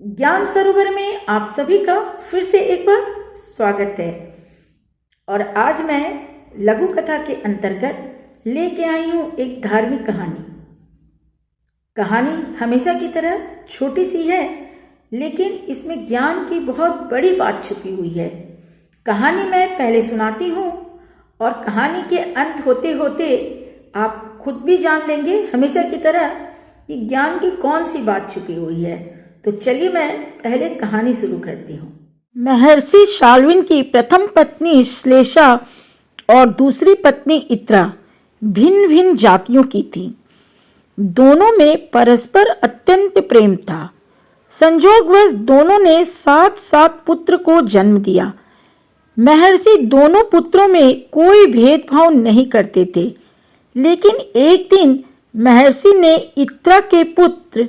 ज्ञान सरोवर में आप सभी का फिर से एक बार स्वागत है। और आज मैं लघु कथा के अंतर्गत लेके आई हूँ एक धार्मिक कहानी। कहानी हमेशा की तरह छोटी सी है, लेकिन इसमें ज्ञान की बहुत बड़ी बात छुपी हुई है। कहानी मैं पहले सुनाती हूँ और कहानी के अंत होते होते आप खुद भी जान लेंगे हमेशा की तरह कि ज्ञान की कौन सी बात छुपी हुई है। तो चलिए मैं पहले कहानी शुरू करती हूँ। महर्षि शाल्विन की प्रथम पत्नी श्लेषा और दूसरी पत्नी इत्रा भिन्न भिन्न जातियों की थी। दोनों में परस्पर अत्यंत प्रेम था। संजोगवश दोनों ने 7 पुत्र को जन्म दिया। महर्षि दोनों पुत्रों में कोई भेदभाव नहीं करते थे, लेकिन एक दिन महर्षि ने इत्रा के पुत्र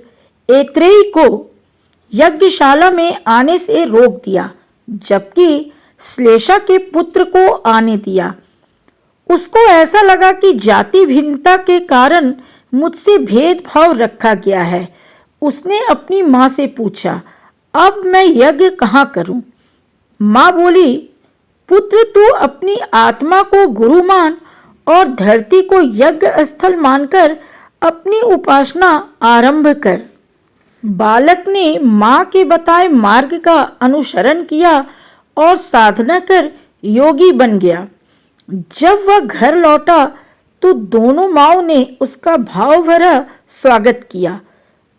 ऐत्रेय को यज्ञशाला में आने से रोक दिया, जबकि श्लेषा के पुत्र को आने दिया। उसको ऐसा लगा कि जाति भिन्नता के कारण मुझसे भेदभाव रखा गया है। उसने अपनी माँ से पूछा, अब मैं यज्ञ कहाँ करूं? माँ बोली, पुत्र तू अपनी आत्मा को गुरु मान और धरती को यज्ञ स्थल मानकर अपनी उपासना आरंभ कर। बालक ने माँ के बताए मार्ग का अनुसरण किया और साधना कर योगी बन गया। जब वह घर लौटा तो दोनों माँओं ने उसका भाव भरा स्वागत किया।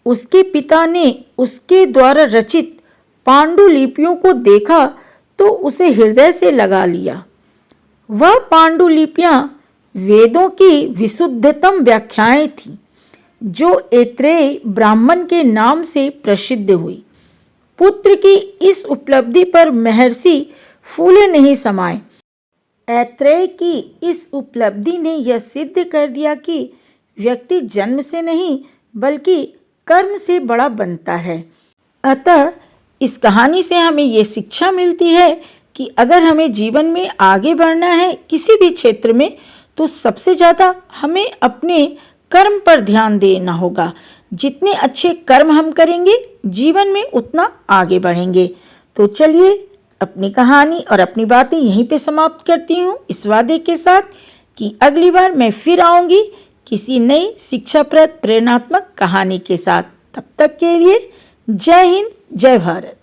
उसके पिता ने उसके द्वारा रचित पांडुलिपियों को देखा तो उसे हृदय से लगा लिया। वह पांडुलिपियां वेदों की विशुद्धतम व्याख्याएं थीं, जो ऐत्रेय ब्राह्मण के नाम से प्रसिद्ध हुई। पुत्र की इस उपलब्धि पर महर्षि फूले नहीं समाये। ऐत्रेय की इस उपलब्धि ने यह सिद्ध कर दिया कि व्यक्ति जन्म से नहीं बल्कि कर्म से बड़ा बनता है। अतः इस कहानी से हमें ये शिक्षा मिलती है कि अगर हमें जीवन में आगे बढ़ना है किसी भी क्षेत्र में, तो सबसे ज़्यादा हमें अपने कर्म पर ध्यान देना होगा। जितने अच्छे कर्म हम करेंगे जीवन में उतना आगे बढ़ेंगे। तो चलिए अपनी कहानी और अपनी बातें यहीं पे समाप्त करती हूँ, इस वादे के साथ कि अगली बार मैं फिर आऊँगी किसी नई शिक्षाप्रद प्रेरणात्मक कहानी के साथ। तब तक के लिए जय हिंद, जय भारत।